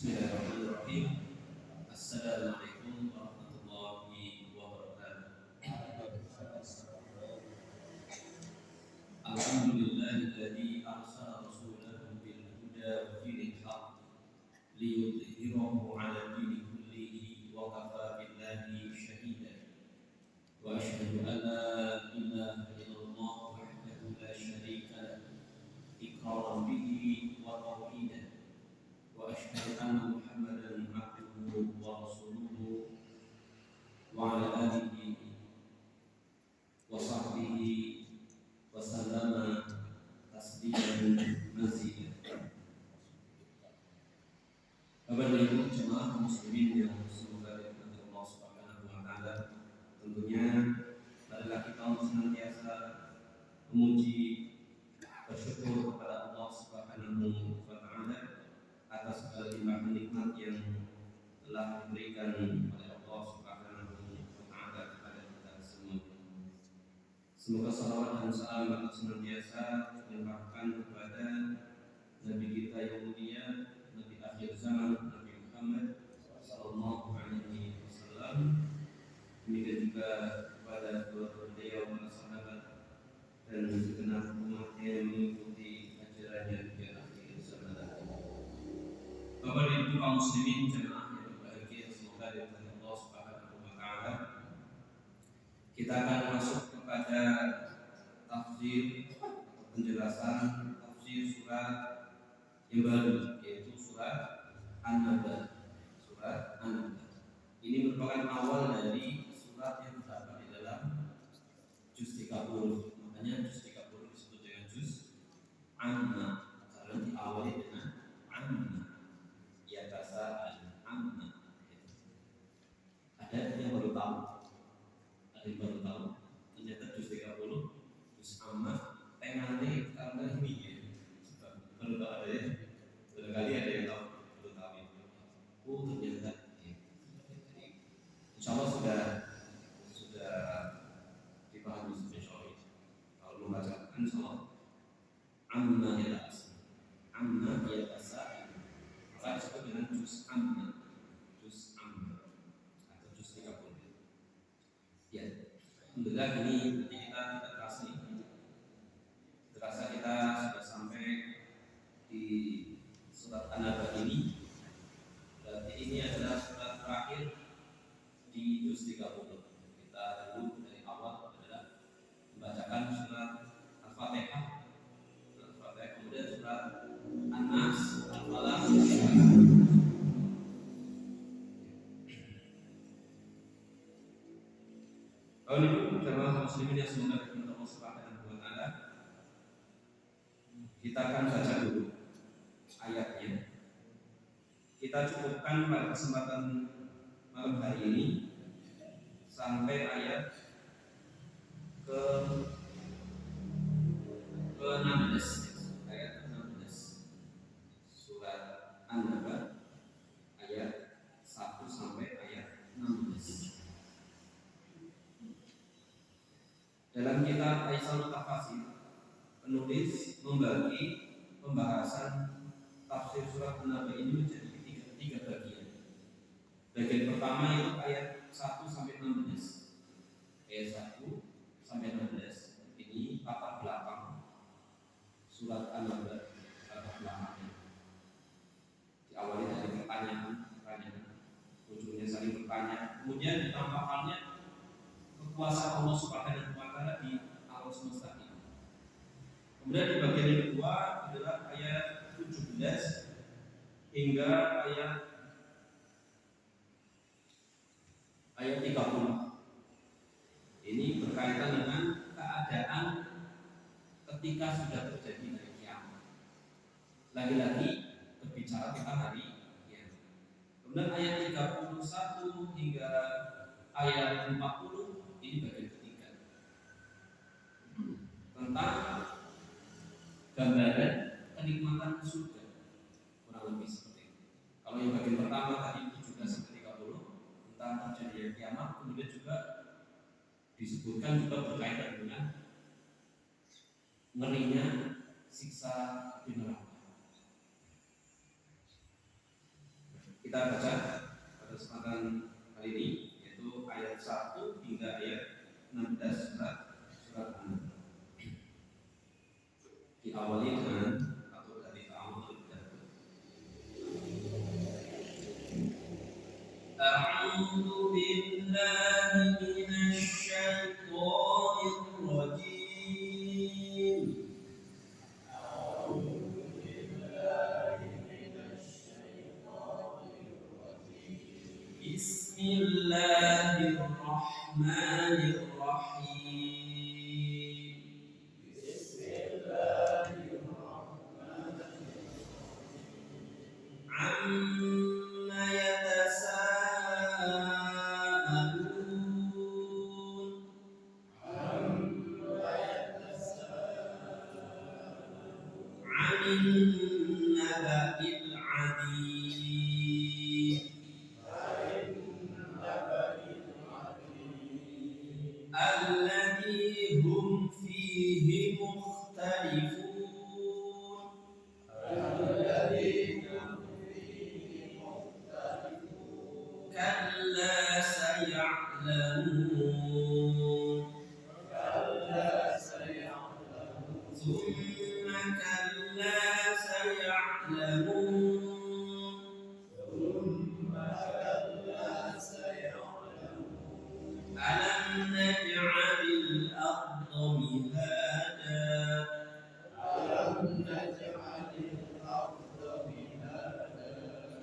Bismillahirrahmanirrahim. Assalamualaikum warahmatullahi wabarakatuh. Alhamdulillahilladzi arsala rasulahu bil huda wa dinil haqq liyudhhirahu 'ala dini kullihi wa kafa billahi shahida. Wa asyhadu an la ilaha illallah wahdahu la syarika lahu iqraran bihi wa tauhidan. Wa asyhadu anna Muhammadan 'abduhu wa rasuluhu wa 'ala alihi wa sahbihi wa sallama tasliman mazida. Bapak dan Ibu jemaah muslimin yang semoga dirahmati Allah Subhanahu wa taala, tentunya adalah kita senantiasa memuji bersyukur kepada Allah Subhanahu wa taala atas segala limpahan nikmat yang telah diberikan oleh Allah Subhanahu wa taala kepada kita semua. Semoga salawat dan salam senantiasa dilimpahkan kepada Nabi kita yang mulia, Nabi akhir zaman, Nabi Muhammad sallallahu alaihi wasallam. Demikian juga kepada keluarga beliau, para sahabat dan segenap umat yang mengikuti ajarannya hingga akhir zaman. Bapak dan Ibu kaum muslimin jemaah yang berbahagia, semoga dirahmati Allah Subhanahu wa taala. Kita akan masuk kepada tafsir atau penjelasan tafsir surat yang baru, yaitu surat An-Naba. Surat An-Naba ini merupakan awal dari surat yang terdapat di dalam juz 30. Makanya juz 30 disebut dengan juz Amma, karena diawali dengan Amma. Ya bahasa Amma. Ada yang baru tahu, ternyata juz 30 juz Amma tengahnya karena ini ya. Baru tahu ada ya. Barangkali ada yang tahu, baru tahu itu. Oh ternyata ya. Jadi insya Allah sudah dipahami spesial. Kalau membacakan insya Allah Amma ya bahasa, Amma ya bahasa. Maka disebut dengan juz Amma, juz Amma atau juz 30. Ya, alhamdulillah ini kita tidak terasa kita sudah sampai di surat An-Naba ini. Berarti ini adalah surat terakhir di juz 30. Kita dulu dari awal adalah membacakan surat Al-Fatihah, kemudian surat An-Nas, Al-Falaq. Kalau ibu jamaah muslimin yang semoga dirahmati Allah Subhanahu wa taala, kita akan baca dulu ayatnya. Kita cukupkan pada kesempatan malam hari ini sampai ayat ke-16, ayat ke-16 surat An-Naba, ayat 1 sampai ayat 16. Dalam kitab Aisyah Tafsir, penulis membagi pembahasan tafsir surat An-Naba ini menjadi tiga bagian. Bagian pertama itu ayat 1 sampai 16. Ayat 1 sampai 16 ini latar belakang surat An-Naba, latar belakangnya. Diawali dari pertanyaan, ujungnya saling bertanya, kemudian ditampakkannya kekuasaan Allah Subhanahu wa taala di alam semesta ini. Kemudian di bagian yang kedua adalah ayat 17 hingga ayat 30. Ini berkaitan dengan keadaan ketika sudah terjadi hari kiamat. Lagi-lagi berbicara tentang hari kiamat. Kemudian ayat 31 hingga ayat 40 ini bagian ketiga tentang gambaran kenikmatan surga, kurang lebih seperti itu. Kalau yang bagian pertama tadi 17 sampai 30 tentang terjadinya kiamat, kemudian juga disebutkan juga berkaitan dengan ngerinya siksa di neraka. Kita baca pada kesempatan kali ini yaitu ayat 1 hingga ayat 16 surat An-Nahl. Diawali dengan atau dari ta'awudz terlebih dahulu. A'udzu billahi minasy syaithanir rajim. Bismillahirrahmanirrahim. Amma yatasaalun 'anil naba'il 'adzim alladzi hum fihi mukhtalifun. Kalla saya'lamun. Thumma kalla saya'lamun. Alam naj'alil arda mihada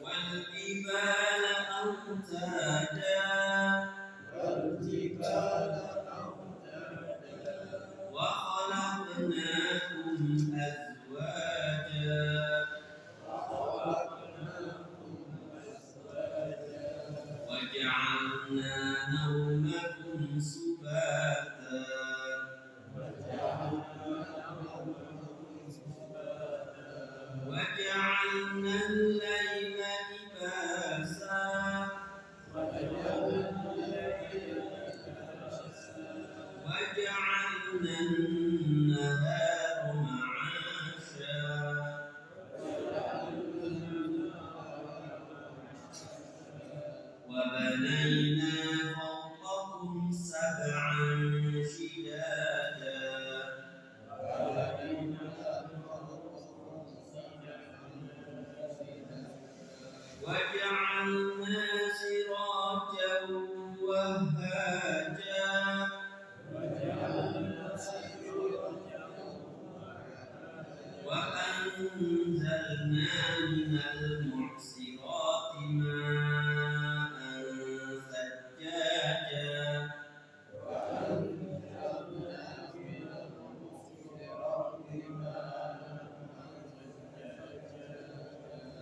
wal jibala awtada wa khalaqnakum azwaja wa ja'alna nawmakum subata wa ja'alna al-layla libasa wa ja'alna an-nahara ma'asha wa banayna fawqakum sab'an shidada wa ja'alna sirajan wahhaja wa anzalna minal mu'sirati ma'an thajjaja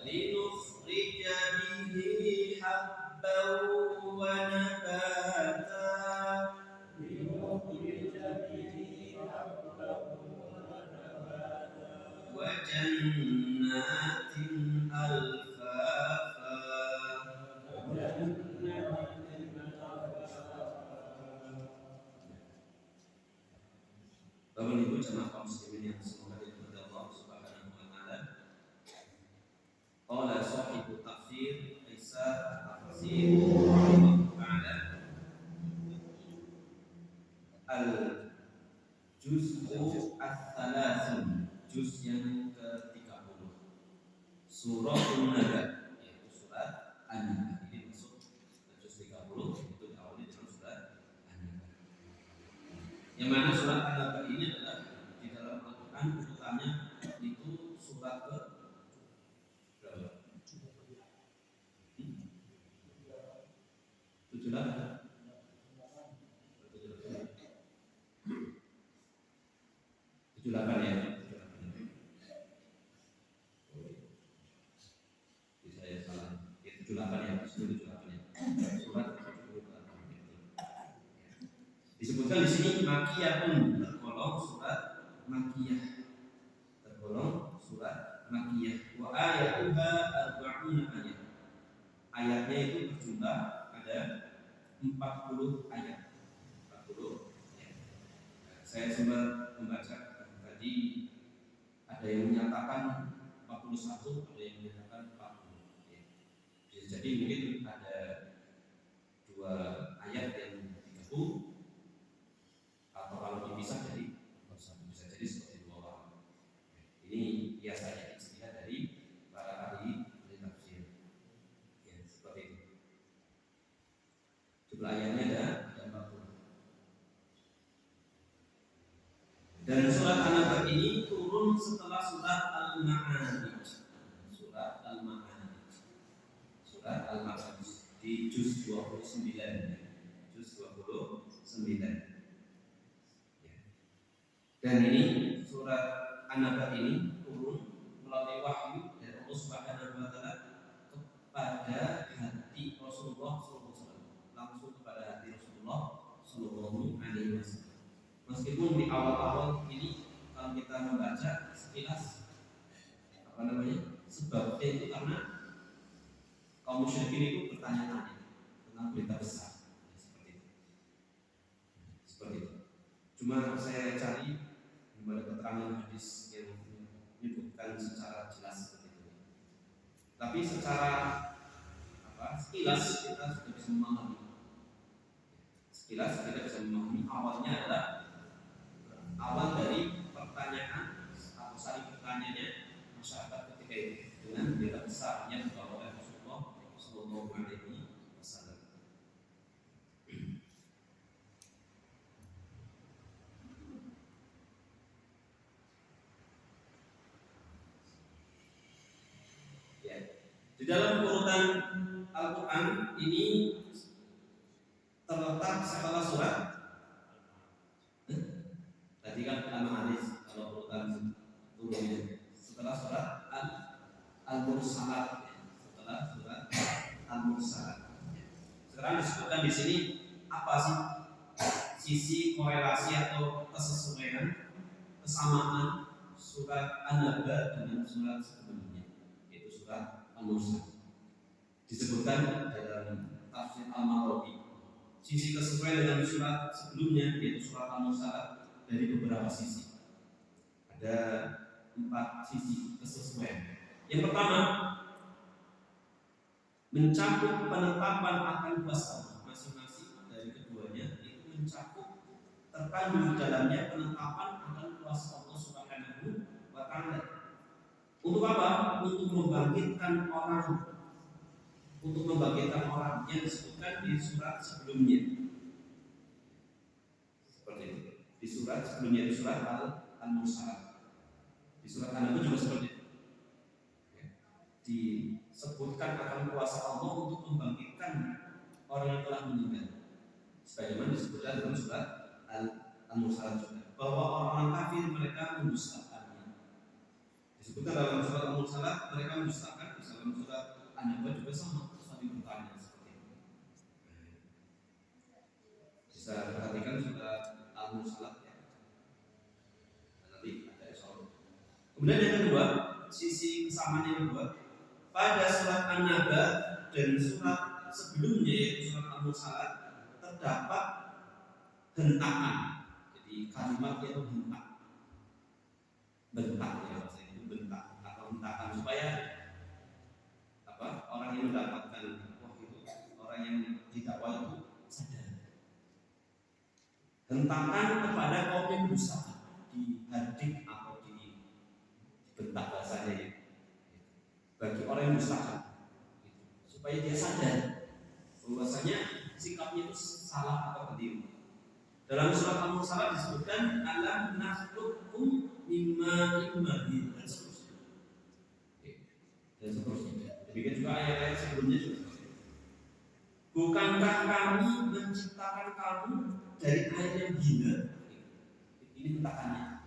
linukhrija bihi habban wa nabata wa jannatin alfafa. Bapak Ibu jemaah kaum muslimin yang semoga dirahmati Allah Subhanahu wa taala. Qala sahibu tafsir Isa at-Tafsir rahimahullah ta'ala al-juz'u ats-tsalatsun, juz yang ke-30, surah An-Nahl, yaitu surat An-Nahl. Ini masuk juz 30, itu diawali dengan surat An-Nahl. Yang mana surat An-Nahl ini adalah di dalam Al-Quran urutannya itu surat ke berapa? 78. Ya. Saya salah. 78 ya, 78 ya. Surat 78. Disebutkan di sini makiyatun, tergolong surat makiyah. Tergolong surat makiyah. Wa ayatuha arba'una ayat. Ayatnya itu berjumlah ada 40 ayat. 40 ya. Saya sempat membaca tadi ada yang menyatakan 41, ada yang menyatakan 40 ya. Bisa jadi mungkin ada dua ayat yang digabung, atau kalau dipisah jadi bisa jadi seperti dua orang. Ini biasanya istilah dari para ahli tafsir. Ya, seperti itu. Jumlah ayatnya ada 40. Dan surat An-Naba ini turun setelah surat Al-Ma'arij. Surat Al-Ma'arij. Surat Al-Ma'arij di juz 29. Juz 29. Ya. Dan ini surat An-Naba ini turun melalui wahyu dari Allah Subhanahu wa taala kepada hati Rasulullah SAW, langsung kepada hati Rasulullah Sallallahu Alaihi Wasallam. Meskipun di awal-awal ini kalau kita membaca sekilas sebabnya itu karena kaum musyrikin itu bertanya-tanya tentang berita besar seperti itu. Cuma saya cari di mana keterangan hadis yang menyebutkan secara jelas seperti itu. Tapi secara sekilas kita sudah bisa memahami. Sekilas kita bisa memahami awalnya adalah awal dari pertanyaan atau saling bertanyanya masyarakat ketika itu dengan berita besar yang dibawa oleh Rasulullah Sallallahu Alaihi Wasallam. Ya, di dalam urutan Al-Quran ini terletak setelah surat. Tadi kan Al-Ma'arij kalau urutan turunnya setelah surat Al-Mursalat, setelah surat Al-Mursalat. Sekarang disebutkan di sini apa sih sisi korelasi atau kesesuaian, kesamaan surat An-Naba dengan surat sebelumnya, yaitu surat Al-Mursalat. Disebutkan dalam tafsir Al-Mawardi sisi kesesuaian dengan surat sebelumnya, yaitu surat Al-Mursalat dari beberapa sisi. Ada 4 sisi kesesuaian. Yang pertama, mencakup penetapan akan kuasa masing-masing dari keduanya, itu mencakup terkandung dalamnya penetapan akan kuasa Allah Subhanahu wa taala. Untuk apa? Untuk membangkitkan orang. Untuk membangkitkan orang yang disebutkan di surat sebelumnya. Seperti itu. Di surat sebelumnya, di surat Al-Mursalat. Di surat An-Naba juga seperti itu. Disebutkan akan kuasa Allah untuk membangkitkan orang yang telah meninggal. Sebagaimana disebutkan dalam surat Al-Mursalat juga, bahwa orang-orang kafir mereka mendustakannya. Disebutkan dalam surat Al-Mursalat mereka mendustakan. Dalam surat An-Naba juga sama, saling bertanya seperti itu. Bisa perhatikan surat Al-Mursalat ya. Nanti ada soal. Kemudian yang kedua, sisi kesamaan yang kedua, pada surat An-Naba dan surat sebelumnya yaitu surat Al-Mursalat terdapat hentakan. Jadi kalimat itu hentak. Bentak ya, maksudnya itu bentak atau hentakan supaya orang yang mendapatkan orang yang didakwa itu sadar. Hentakan kepada kaum yang berusaha dihadik atau dibentak bahasanya ya. Bagi orang yang berusaha supaya dia sadar bahwasanya sikapnya itu salah atau keliru. Dalam surat Al-Mursalat disebutkan alam nakhluqukum mimma immahin dan seterusnya. Dan seterusnya. Demikian juga ayat-ayat sebelumnya juga. Bukankah kami menciptakan kamu dari air yang hina? Ini hentakannya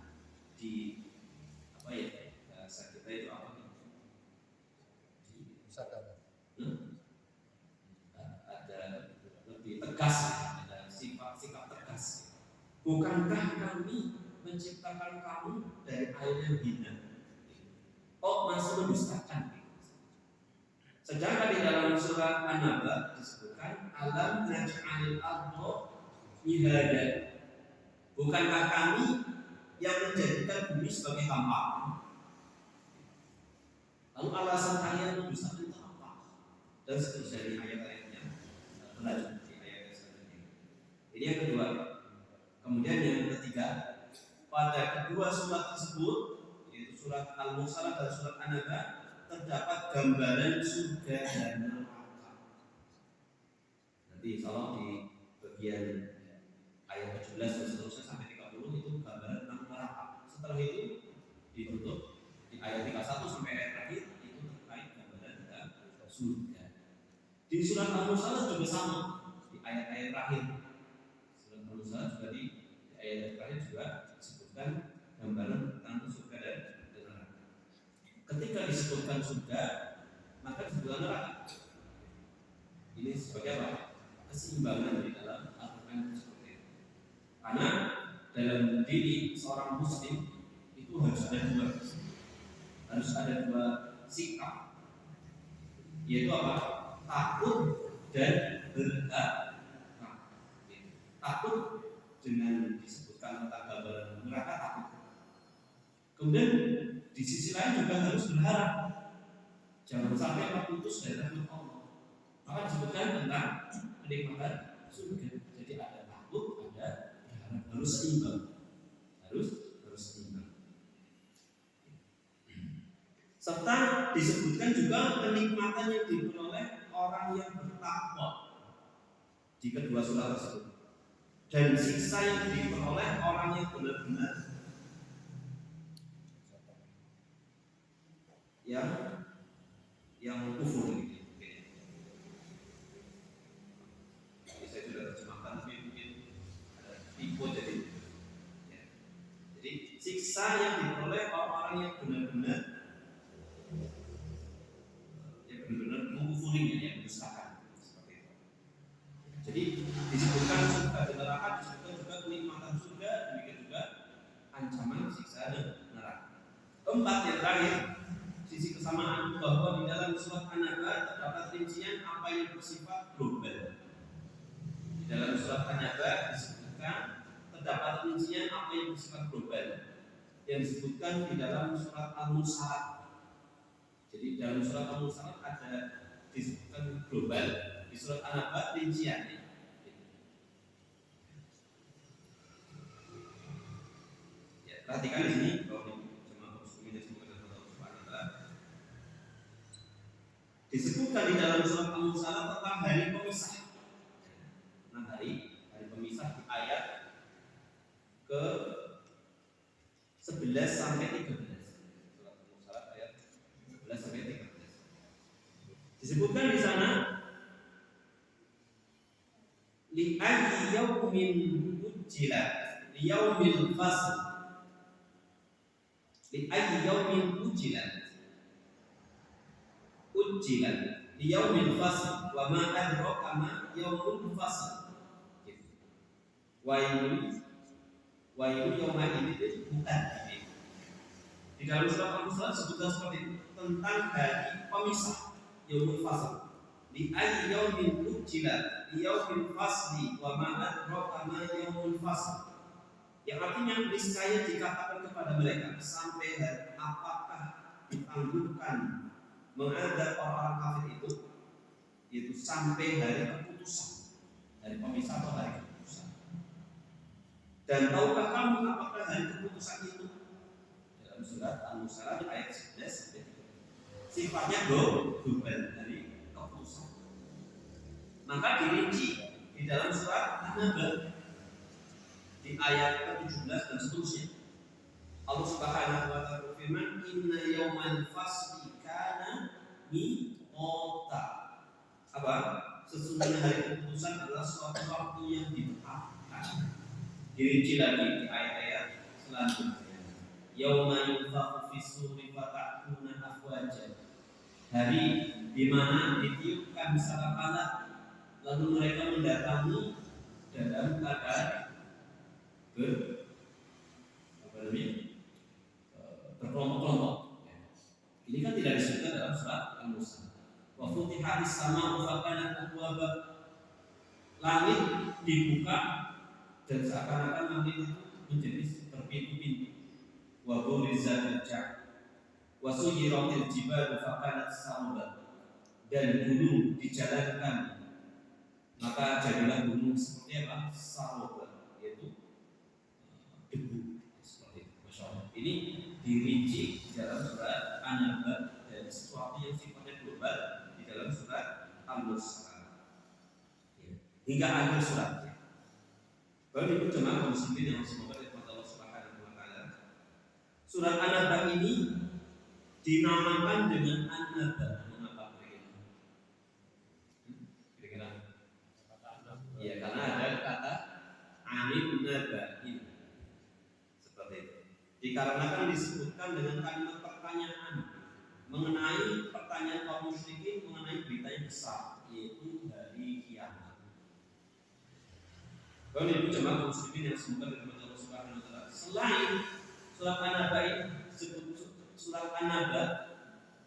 di apa ya? Bahasa kita itu apa? Ada lebih tegas, ada sifat tegas. Bukankah kami menciptakan kamu dari air yang hina? Oh, masih mendustakan. Sedangkan di dalam surat An-Naba disebutkan alam naj'alil ardha mihada. Bukankah kami yang menjadikan bumi sebagai hampa? Lalu alasan kalian mendustakan itu apa? dan seterusnya di ayat-ayatnya berlanjut di ayat selanjutnya. Ini yang kedua. Kemudian yang ketiga, pada kedua surat tersebut, yaitu surat Al-Mursalah dan surat An-Naba, terdapat gambaran surga dan neraka. Nanti insyaallah di bagian ayat 17 dan seterusnya sampai 30 itu gambaran tentang neraka. Setelah itu ditutup di ayat 31 sampai ayat terakhir itu terkait gambaran tentang surga. Di surat Al-Mursalah juga sama, di ayat-ayat terakhir. Surat Al-Mursalah juga di ayat terakhir juga disebutkan gambaran tentang surga dan neraka. Ketika disebutkan surga, maka disebutkan neraka. Ini sebagai apa? Keseimbangan di dalam Al-Quran seperti itu. Karena dalam diri seorang muslim itu harus ada dua sikap, yaitu apa? Takut dan berharap. Takut dengan disebutkan tentang gambaran neraka, takut. Kemudian di sisi lain juga harus berharap, jangan sampai terputus dari rahmat Allah. Maka disebutkan tentang kenikmatan surga. Jadi ada takut, ada berharap, harus seimbang, harus seimbang. Serta disebutkan juga kenikmatan yang diperoleh orang yang bertakwa di kedua surat tersebut, dan siksa yang diperoleh orang yang benar-benar yang kufur gitu. Saya sudah terjemahkan, tapi mungkin ada tipe jadi siksa yang diperoleh orang-orang yang benar-benar mengkufurinya, yang mendustakan, seperti itu. Jadi disebutkan surga dan neraka, disebutkan juga kenikmatan surga, demikian juga ancaman siksa dan neraka. Keempat, yang terakhir, sisi kesamaan bahwa di dalam surat An-Naba terdapat rincian apa yang bersifat global. Di dalam surat An-Naba disebutkan terdapat rincian apa yang bersifat global yang disebutkan di dalam surat Al-Mursalah. Jadi dalam surat Al-Mursalah ada disebutkan global, di surat An-Naba rincian. Ya, perhatikan di sini bahwa disebutkan di dalam surat Al-Mursalah tentang hari pemisah. Tentang hari pemisah di ayat ke 11 sampai 13. Surat Al-Mursalah ayat 11 sampai 13. Disebutkan di sana li ayyi yaumin ujjilat li yaumil fasl. Li ayyi yaumin ujjilat li yaumil fasl wa ma adraka ma yaumul fasl. Wa yawma idzin mukadzimin. Di dalam surat Al-Mursalah disebutkan seperti itu tentang hari pemisah, yaumul fasl. Li ayyi yaumin ujjilat li yaumil fasli wa ma adraka ma yaumul fasl. Yang artinya niscaya dikatakan kepada mereka sampai hari apakah ditangguhkan menghadap orang kafir itu, yaitu sampai hari keputusan, hari pemisah atau hari keputusan. Dan tahukah kamu apakah hari keputusan itu? Dalam surat Al-Mursalah ayat 11 sampai 13. Sifatnya global, dari keputusan. Maka dirinci di dalam surat An-Naba di ayat ke-17 dan seterusnya. Allah Subhanahu wa ta'ala berfirman, "Inna yaumal fasli kana miqata." Apa? Sesungguhnya hari keputusan adalah suatu waktu yang ditetapkan. Dirinci lagi di ayat-ayat selanjutnya. Yauma yunfakhu fis-suri fata'tuna afwaja. Hari di mana ditiupkan sangkakala lalu mereka mendatangi dalam keadaan berkelompok-kelompok. Ini kan tidak disebutkan dalam surat Al-Mursalah. Wa futihatis sama'u fakanat abwaba. Langit dibuka dan seakan-akan langit itu menjadi berpintu-pintu. Wa burizatil jannah wa suyiratil jibalu fakanat sawaba. dan gunung dijalankan, maka jadilah gunung seperti apa? Saroba, yaitu debu seperti itu. Masya Allah. Ini dirinci di dalam surat An-Naba dan sesuatu yang sifatnya global di dalam surat Al-Mursalat hingga akhir suratnya. Baru itu jemaah muslimin yang semoga dirahmati Allah Subhanahu wa taala. Surat An-Naba ini dinamakan dengan An-Naba. Mengapa kira-kira? Ya, karena ada kata Anin Naba'in seperti itu. Dikarenakan disebutkan dengan kalimat pertanyaan mengenai pertanyaan kaum musyrikin mengenai berita yang besar, yaitu hari kiamat. Kalau ibu jemaah muslimin yang semoga dirahmati Allah Subhanahu wa taala. Selain surat An-Naba ini disebut surat An-Naba,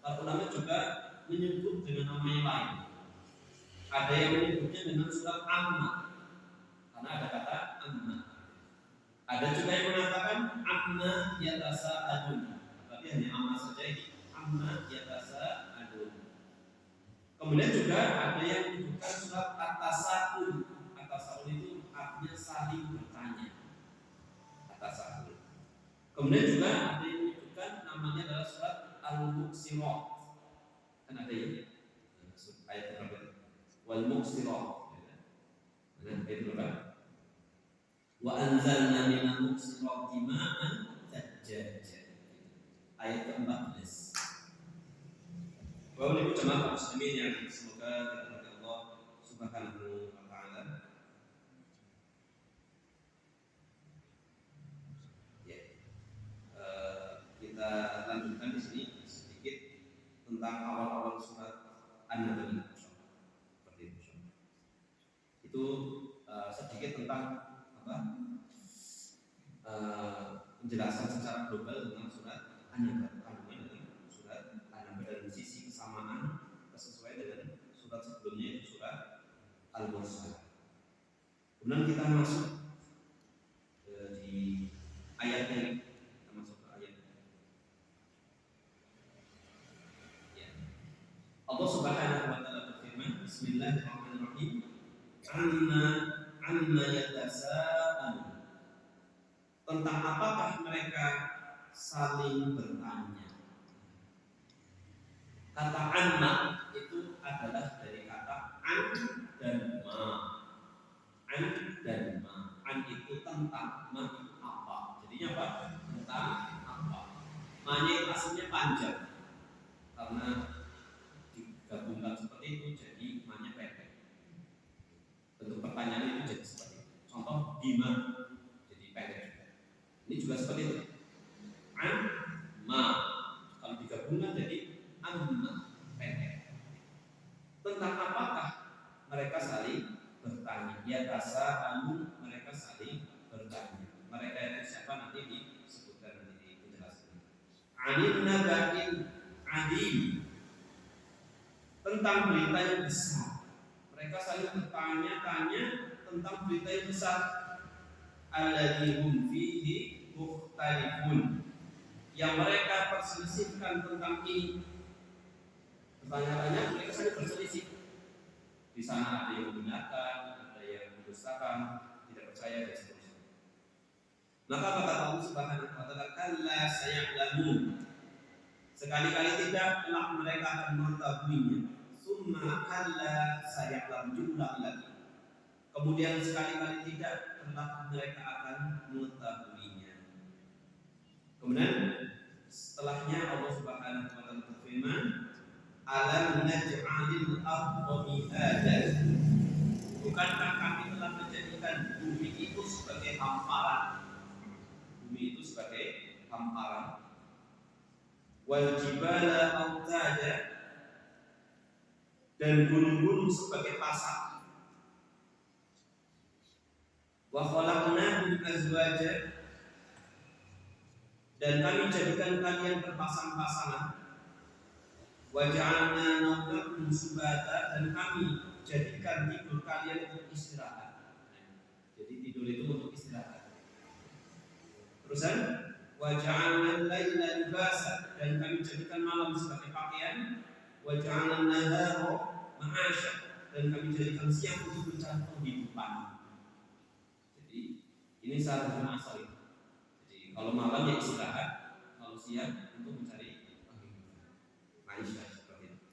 para ulama juga menyebut dengan nama yang lain. Ada yang menyebutnya dengan surat Amma, karena ada kata Amma. Ada juga yang mengatakan Amma yatasa'adun, tapi hanya Amma saja ini. Amma yatasa'adun. Kemudian juga ada yang menyebutkan surat At-Tasa'ul. At-Tasa'ul itu artinya saling bertanya. At-Tasa'ul. Kemudian juga ada yang menyebutkan namanya adalah surat Al-Muqsirah. Kan ada ya? Ayat berapa? Wal Muqsirah. Nah, itu berapa? Wa anzalna minal muqsirati ma'an thajjaja. Ayat ke-14. Bapak Ibu jemaah muslimin yang semoga dirahmati Allah Subhanahu wa taala. Ya. Kita lanjutkan di sini sedikit tentang awal-awal surat An-Naba. Seperti itu. Itu sedikit tentang penjelasan secara global tentang surat An-Naba, kandungan dari surat An-Naba dan sisi kesamaan sesuai dengan surat sebelumnya yaitu surat Al-Mursalat. Kemudian kita masuk di ayatnya, kita masuk ke ayat. Ya. Allah Subhanahu wa taala berfirman, Bismillahirrahmanirrahim. Amma yatasa'alun. Tentang apakah mereka saling bertanya. Kata anna itu adalah dari kata an dan ma. An dan ma. An itu tentang, ma itu apa. Jadinya apa? Tentang apa. Ma-nya itu aslinya panjang. Karena digabungkan seperti itu jadi ma-nya pendek. Bentuk pertanyaan itu jadi seperti itu. Contoh bima jadi pendek. Ini juga seperti itu. Amma kalau digabungkan jadi amma pendek. Tentang apakah mereka saling bertanya? Ya tasa'alun, mereka saling bertanya. Mereka itu siapa nanti disebutkan nanti di penjelasan. Anin naba'in adim, tentang berita yang besar. Mereka saling bertanya-tanya tentang berita yang besar. Alladzi hum fihi mukhtalifun, yang mereka perselisihkan tentang ini. Pertanyaannya mereka saling berselisih. Di sana ada yang membenarkan, ada yang mendustakan, tidak percaya dan seterusnya. Maka kata Allah Subhanahu wa taala, kalla saya'lamun. Sekali-kali tidak telah mereka akan mengetahuinya. Summa kalla saya'lamun, jumlah lagi. Kemudian sekali-kali tidak telah mereka akan mengetahuinya. Kemudian setelahnya Allah Subhanahu wa taala berfirman, alam naj'alil arda mihadan. Bukankah kami telah menjadikan bumi itu sebagai hamparan? Bumi itu sebagai hamparan. Wal jibala autada, dan gunung-gunung sebagai pasak. Wa khalaqnakum azwaja, dan kami jadikan kalian berpasang-pasangan. Wa ja'alna nawmakum subata, dan kami jadikan tidur kalian untuk istirahat. Jadi tidur itu untuk istirahat. Terusan wa ja'alna al-laila libasa, dan kami jadikan malam sebagai pakaian. wa ja'alna an-nahara ma'asya, dan kami jadikan siang untuk mencari penghidupan. Jadi ini syarat asal. Jadi kalau malam ya istirahat, kalau siang untuk mencari penghidupan. Maisha seperti itu.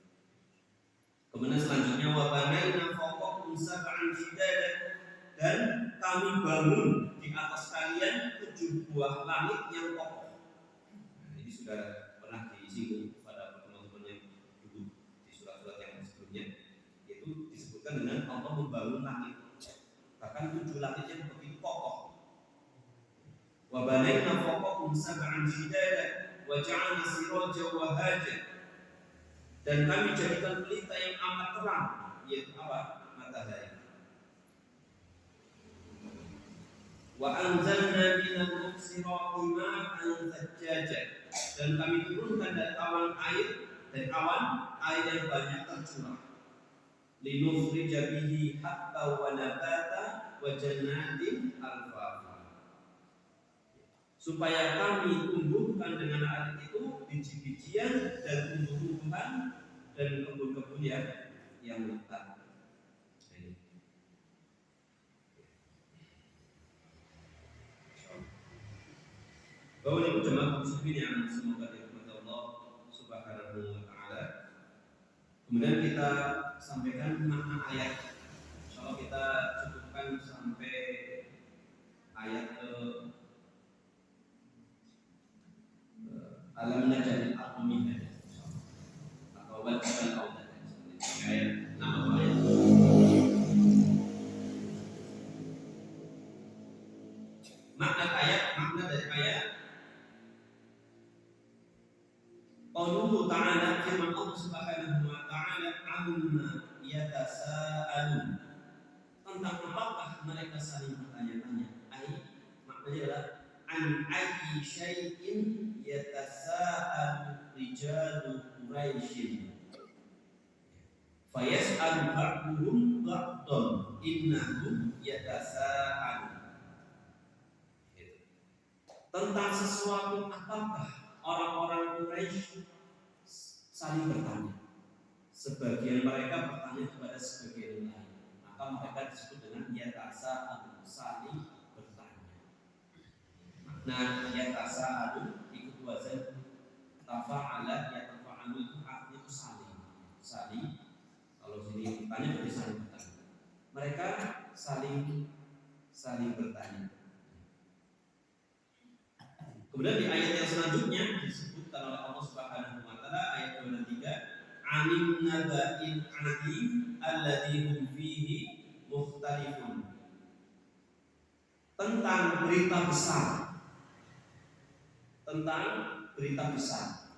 Kemudian selanjutnya wa banaina fawqakum sab'an shidada, dan kami bangun di atas kalian 7 buah langit yang kokoh. Nah, ini sudah pernah disinggung pada teman-teman yang dulu di surat-surat yang sebelumnya, yaitu disebutkan dengan Allah membangun langit, bahkan 7 langit yang begitu kokoh. Wa banaina fawqakum sab'an shidada wa ja'alna sirajan wa haja, dan kami jadikan pelita yang amat terang, yaitu apa? Matahari. Wa anzalna minal muqsirati ma'an thajjaja, dan kami turunkan dari awan air yang banyak tercurah. Linukhrija bihi habba wa nabata wa jannatin alfafa, supaya kami tumbuhkan dengan air itu biji-bijian dan tumbuh-tumbuhan dan kebun-kebun yang lebat. Bahwa ini jemaah muslimin yang semoga dirahmati Allah Subhanahu wa taala. Kemudian kita sampaikan makna ayat. Kalau kita cukupkan sampai ayat ke alam najal al-ummi atau wal al-awdad, ayat 6 atau ayat. Makna dari ayat Qauluhu ta'ala, firman Allah Subhanahu wa ta'ala, amma yatasaalun, tentang apakah mereka saling bertanya-tanya. Maknanya adalah an ayyi syai'in yatasaalu rijalu Quraisyin fayas'alu ba'duhum ba'dan innahum yatasaalun. Tentang sesuatu apakah orang-orang Quraisy saling bertanya. Sebagian mereka bertanya kepada sebagian lain, maka mereka disebut dengan yatasa'alun, saling bertanya. Nah, yatasa'alun ikut wazan tafa'ala, yatafa'alu itu artinya itu saling. Kalau sini bertanya berarti saling bertanya. Mereka saling bertanya. Kemudian di ayat yang selanjutnya disebutkan oleh Allah Subhanahu wa taala, ayat 23, anin naba'il azim alladzi hum fihi mukhtalifun, tentang berita besar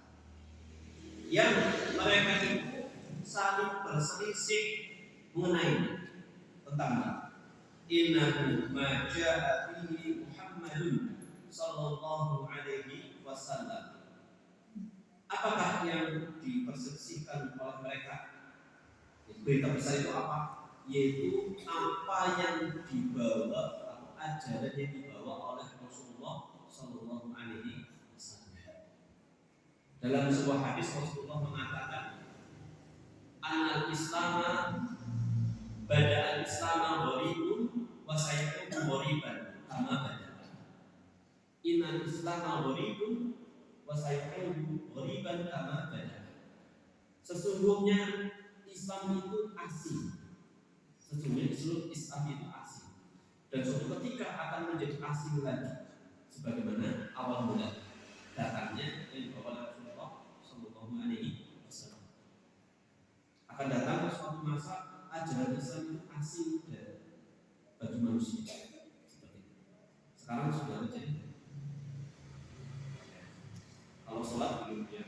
yang mereka itu saling berselisih mengenai tentang innahu ma ja'a bihi Muhammadun sallallahu alaihi wasallam. Apakah yang diperselisihkan oleh mereka? Berita besar itu apa? Yaitu apa yang dibawa atau ajaran yang dibawa oleh Rasulullah sallallahu alaihi wasallam. Dalam sebuah hadis Rasulullah mengatakan, "Annal Islama bada al-Islama gharibun wa sayakunu ghariban kama bada." Innal Islama gharibun wa sayakunu ghariban kama bada. Sesungguhnya Islam itu asing. Seluruh Islam itu asing. Dan suatu ketika akan menjadi asing lagi, sebagaimana awal mula datangnya dari Rasulullah sallallahu alaihi wasallam. Akan datang suatu masa ajaran Islam itu asing bagi manusia. Seperti itu. Sekarang sudah terjadi. Kalau sholat belum ya,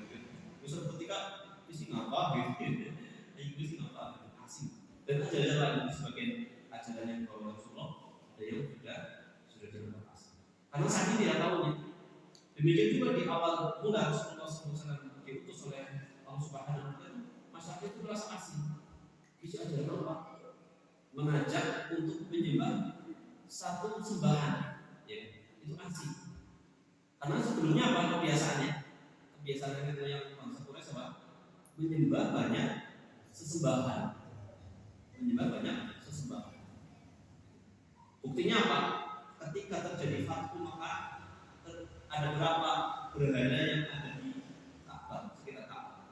bisa ketika isi ngapa gitu, isi ngapa asing. Dan ajaran lain sebagian ajaran yang dibawa Rasulullah ada yang sudah dianggap asing. Karena saat ini tidak tahunya. Demikian juga di awal mula Rasulullah SAW diutus oleh Allah Subhanahu wa taala, masyarakat itu merasa asing. Isi ajaran apa? Mengajak untuk menyembah satu sembahan, ya, itu asing. Karena sebelumnya apa kebiasaannya? Kebiasaan yang bangsa Quraisy apa? menyembah banyak sesembahan. Menyembah banyak sesembahan. Buktinya apa? Ketika terjadi Fathu Makkah, ada berapa berhala yang ada di Ka'bah, sekitar Ka'bah?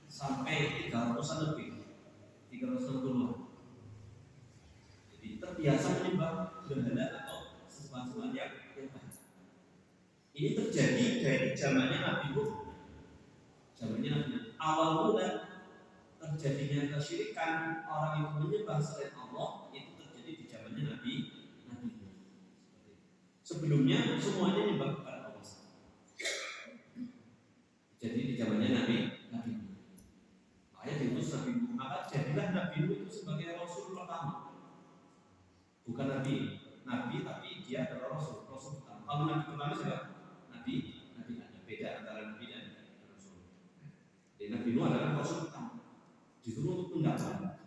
Sampai 300-an lebih, 360-an. Jadi terbiasa menyembah berhala atau sesembahan yang banyak. Ini terjadi dari zamannya Nabi Nuh. Zamannya Nabi Nuh. Awal mula terjadinya kesyirikan orang yang menyembah selain Allah itu terjadi di zamannya Nabi Nuh. Sebelumnya semuanya menyembah kepada Allah. Jadi di zamannya Nabi Nuh. Makanya diutus Nabi Nuh. Maka jadilah Nabi Nuh itu sebagai Rasul pertama. Bukan Nabi tapi dia adalah Rasul pertama. Kalau Nabi pertama siapa? Nabi ada beda antara Nabi dan Rasul. Jadi Nabi Nuh adalah Rasul pertama, disuruh untuk mendakwah.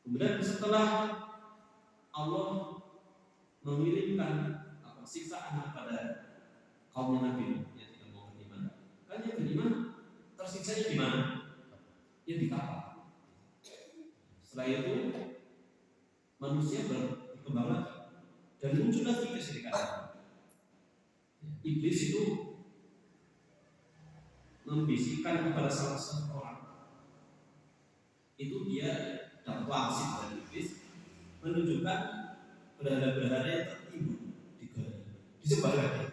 Kemudian setelah Allah mengirimkan siksaan kepada kaum Nabi Nuh yang tidak mau beriman, kan yang beriman tersiksanya di mana? Ya di kapal. Setelah itu manusia berkembang lagi dan muncul lagi kesyirikan. Iblis itu membisikkan kepada salah satu orang, itu dia dapat wangsit dari iblis menunjukkan berhala-berhala yang tertimbun di garis disembah lagi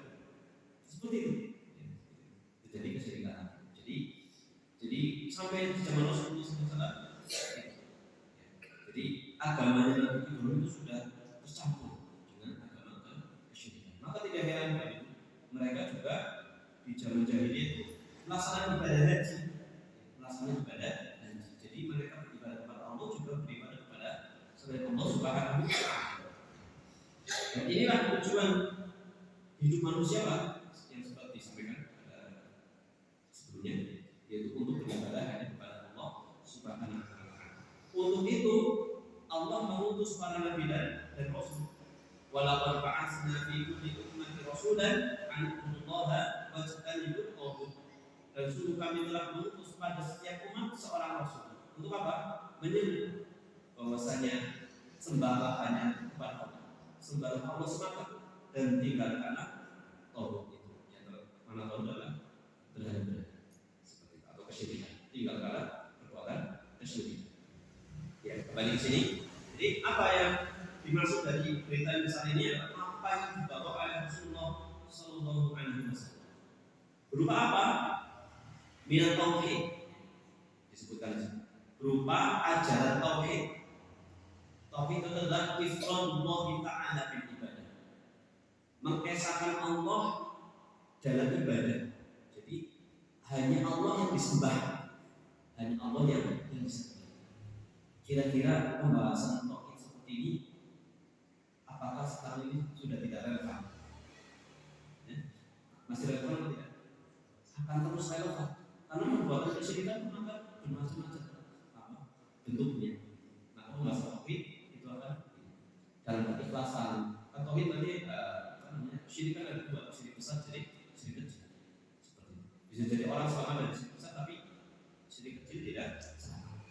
seperti itu. Jadi kesyirikan. Jadi sampai di zaman Rasulullah SAW, jadi agamanya Nabi Ibrahim itu sudah tercampur dengan agama kesyirikan. Maka tidak heran dari mereka juga di zaman jahiliyah itu melaksanakan ibadah haji. Jadi mereka beribadah kepada Allah juga beribadah kepada selain Allah Subhanahu wa Ta'ala. Dan inilah tujuan hidup manusia Pak, yang seperti disampaikan sebelumnya, yaitu untuk beribadah hanya kepada Allah Subhanahu wa Ta'ala. Untuk itu Allah mengutus para nabi dan rasul. Walaqad ba'atsna fi kulli ummatin rasulan an ibudullaha wajtanibut taghut. Dan sungguh kami telah mengutus pada setiap umat seorang rasul. Untuk apa? Menyeru bahwasanya sembahlah hanya kepada Allah. Sembahlah Allah semata dan tinggalkanlah taghut itu. Yang mana taghut adalah berhala-berhala seperti itu atau kesyirikan. Tinggalkanlah perbuatan kesyirikan. Ya, kembali ke sini. Jadi apa yang dimaksud dari berita yang besar ini adalah apa yang dibawa oleh Rasulullah Sallallahu Alaihi Wasallam. Berupa apa? Minat tauhid disebutkan di sini. Berupa ajaran tauhid. Tauhid itu adalah ifradullah ta'ala bil ibadah. Mengesahkan Allah dalam ibadah. Jadi hanya Allah yang disembah. Hanya Allah yang disembah. Kira-kira pembahasan tauhid seperti ini apakah sekarang ini sudah tidak relevan? Ya? Masih relevan atau tidak? Akan terus relevan. Karena perbuatan kesyirikan itu akan bermacam-macam bentuknya. Nah, pembahasan tauhid itu akan dalam keikhlasan. Tauhid tadi kesyirikan ada dua, syirik besar, syirik kecil. Seperti itu. Bisa jadi orang selamat dari syirik besar, tapi syirik kecil tidak selamat.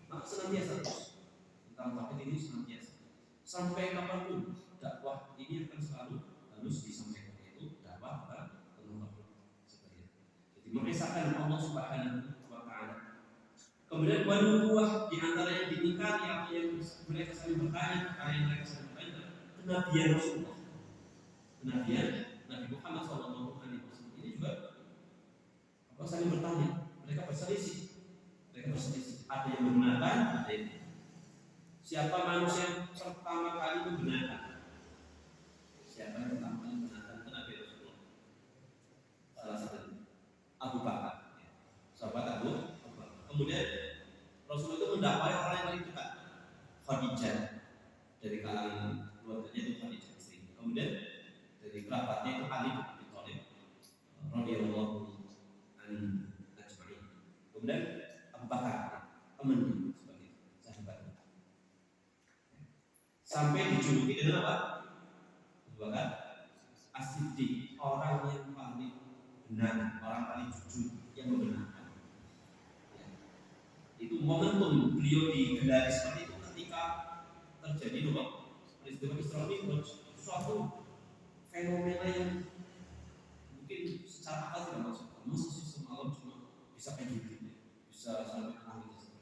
Maka senantiasa terus tentang tauhid ini senantiasa. Sampai kapanpun dakwah ini akan selalu harus disampaikan, yaitu dakwah kepada Allah. Seperti itu. Jadi mengisahkan Allah Subhanahu wa Ta'ala. Kemudian nubuwah di antara yang diingkari atau yang mereka saling bertanya, kenabian Rasulullah. Kenabian Nabi Muhammad SAW ini juga saling bertanya. Mereka berselisih. Ada yang membenarkan, ada yang tidak. Siapa manusia yang pertama kali membenarkan? Siapa yang pertama kali membenarkan itu Nabi Rasulullah? Salah satu Abu Bakar, sahabat Abu Bakar. Kemudian Rasul itu mendakwai orang yang paling dekat, Khadijah, dari kalangan keluarganya itu Khadijah istri. Kemudian dari kerabatnya itu Ali bin Abi Thalib radhiyallahu anhu ajma'in. Kemudian Abu Bakar temannya sebagai sahabat. Sampai dijuluki dengan apa? Abu Bakar As-Siddiq, orang yang paling benar, orang paling jujur, untung beliau digelari seperti itu ketika terjadi peristiwa Isra Mi'raj, suatu fenomena yang mungkin secara akal tidak masuk. Masa sih semalam cuma bisa kayak gitu, bisa sampai nangis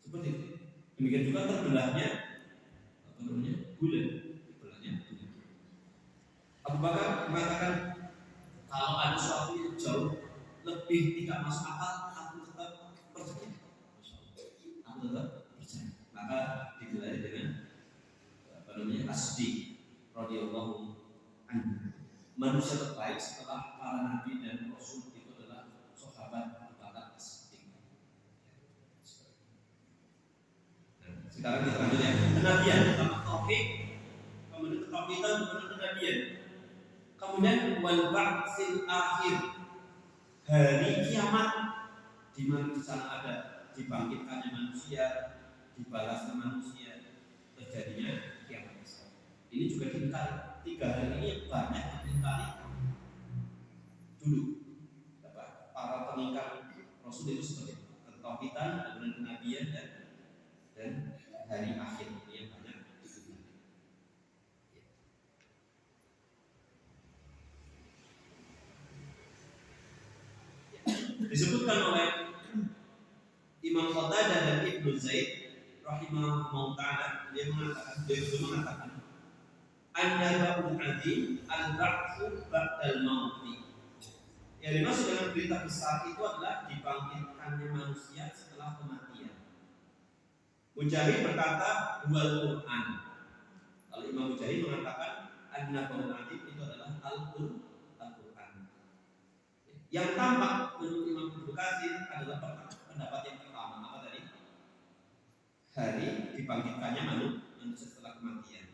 seperti itu. Demikian juga terbelahnya bulan. Abu Bakar mengatakan, kalau ada sesuatu yang jauh lebih tidak masuk akal, aku tetap percaya. Aku tetap percaya. Maka digelari dengan As-Siddiq radhiyallahu anhu. Manusia terbaik setelah para nabi dan rasul itu adalah sahabat Abu Bakar As-Siddiq. Sekarang kita lanjut ya. Kenabian pertama tauhid, kemudian ketauhidan, kemudian kenabian. Kemudian wal ba'tsil akhir, hari kiamat, di mana di sana ada dibangkitkannya manusia, dibalasnya manusia, terjadinya kiamat. Ini juga diingkari. 3 hal ini banyak diingkari dulu. Para pengingkar Rasul itu seperti itu. Ketauhidan, kemudian kenabian dan hari akhir ini yang banyak diingkari. Disebutkan oleh Imam Qatadah dan Ibnu Zaid rahimahullah ta'ala, dia mengatakan an-naba'ul 'adzim al-ba'tsu ba'dal mauti. Yang dimaksud dengan berita besar itu adalah dibangkitkannya manusia setelah kematian. Mujahid berkata wal Quran. Kalau Imam Mujahid mengatakan an-naba'ul 'adzim itu adalah Al-Quran. Yang tampak menurut Imam Ibnu Katsir adalah pendapat yang pertama, apa tadi? Hari dibangkitkannya manusia setelah kematian.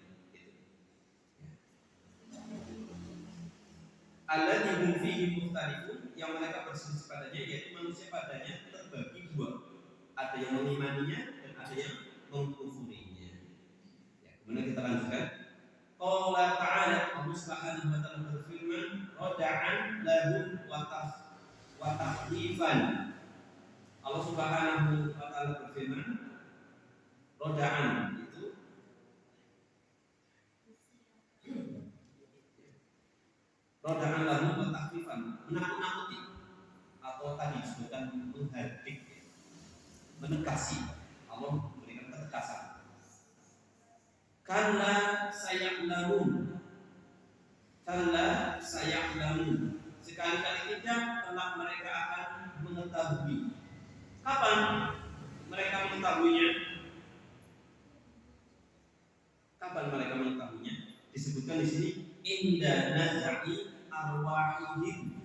Alladzi hum fihi mukhtalifun, yang mereka berselisih padanya, yaitu manusia padanya terbagi 2. Ada yang mengimaninya dan ada yang mengkufurinya. Ya, kemudian kita lanjutkan. Qala ta'ala, Allah Subhanahu wa ta'ala berfirman, rada'an lahum wa tahdifan. Allah Subhanahu wa ta'ala berfirman, rada'an itu rodaan lalu menaktifan, menakut-nakuti, atau tadi disebutkan menghardik, menegasi. Allah memberikan ketegasan. Kalla saya'lamun, sekali-kali tidak kelak mereka akan mengetahui. Kapan mereka mengetahuinya? Disebutkan di sini inda naz'i arwahihim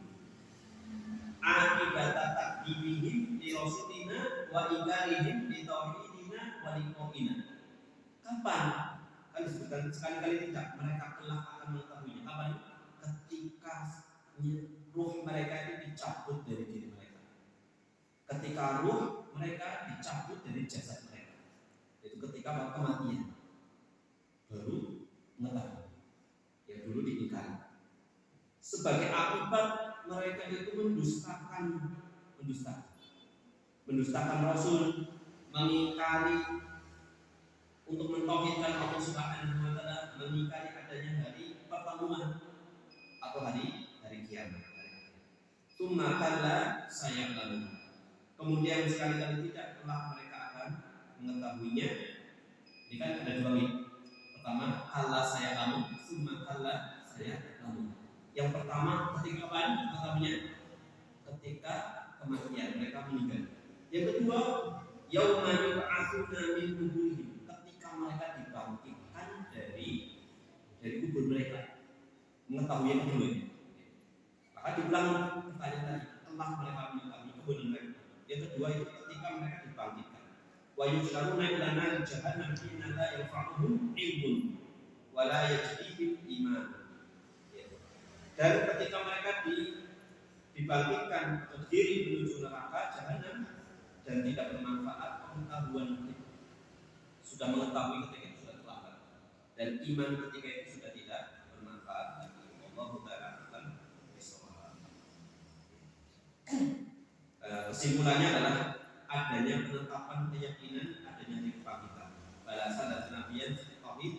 akibata takdimihim li rasulina wa ikarihim li tauhidina wa liqaina. Kapan? Kan disebutkan sekali-kali tidak mereka kelak akan mengetahuinya. Kapan? Ketika ruh mereka itu dicabut dari diri mereka. Ketika ruh mereka dicabut dari jasad mereka. Itu ketika kematian. Baru mengetahui. Yang dulu diingkari. Sebagai akibat mereka itu mendustakan Rasul, mengingkari untuk mentauhidkan Allah Subhanahu wa ta'ala, mengingkari adanya hari pertemuan atau hari kiamat. Tsumma kalla saya'lamun. Kemudian sekali-kali tidak kelak mereka akan mengetahuinya. Ini kan ada 2 nih. Pertama, kalla saya'lamun, tsumma kalla saya'lamun. Yang pertama, ketika apa mengetahuinya? Ketika kematian mereka meninggal. Yang kedua, yauma yub'atsuna min quburihim, ketika mereka dibangkitkan dari kubur mereka. Mengetahui yang kedua ini. Maka diulang pertanyaan tadi, telah mereka mengetahui kemudian mereka. Yang kedua itu ketika mereka dibangkitkan. Wa yusharuna ila nar jahannam inna la yanfa'uhum ilmun wa la yajidihim iman. Dan ketika mereka dibangkitkan berdiri menuju neraka jahanam dan tidak bermanfaat pengetahuan mereka. Sudah mengetahui ketika itu sudah terlambat, dan iman ketika itu sudah tidak bermanfaat lagi. Allahu ta'ala akan bisawab. Kesimpulannya adalah adanya penetapan keyakinan adanya hari kebangkitan, balasan dan kenabian tauhid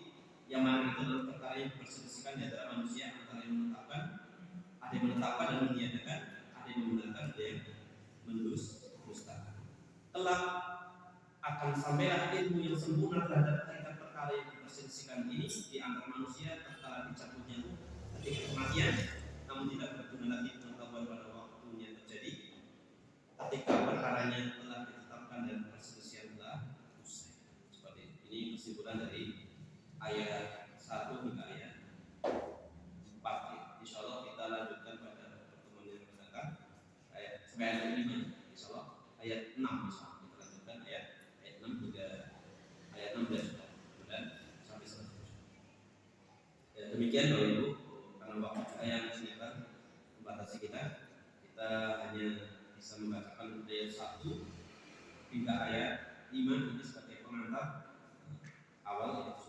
yang mana itu adalah perkara yang berselisihkan di antara manusia, antara yang menetapkan, ada yang menetapkan dan meniadakan, ada yang membenarkan, ada yang mendustakan. Kelak akan sampailah ilmu yang sempurna terhadap hakikat perkara yang diperselisihkan ini di antara manusia tatkala dicabutnya itu ketika kematian, namun tidak berguna lagi pengetahuan pada waktunya terjadi ketika perkaranya telah ditetapkan dan perselisihan telah usai. Seperti ini kesimpulan dari ayat 1 hingga ayat 4. Insya Allah kita lanjutkan pada pertemuan yang akan datang sampai ayat 5. Insya Allah ayat 6 misalnya kita lanjutkan ayat 6 hingga ayat 16 dan sampai selesai. Demikian Bapak Ibu, karena waktu kita yang ternyata membatasi kita hanya bisa membacakan ayat 1 hingga ayat 5 ini sebagai pengantar awal.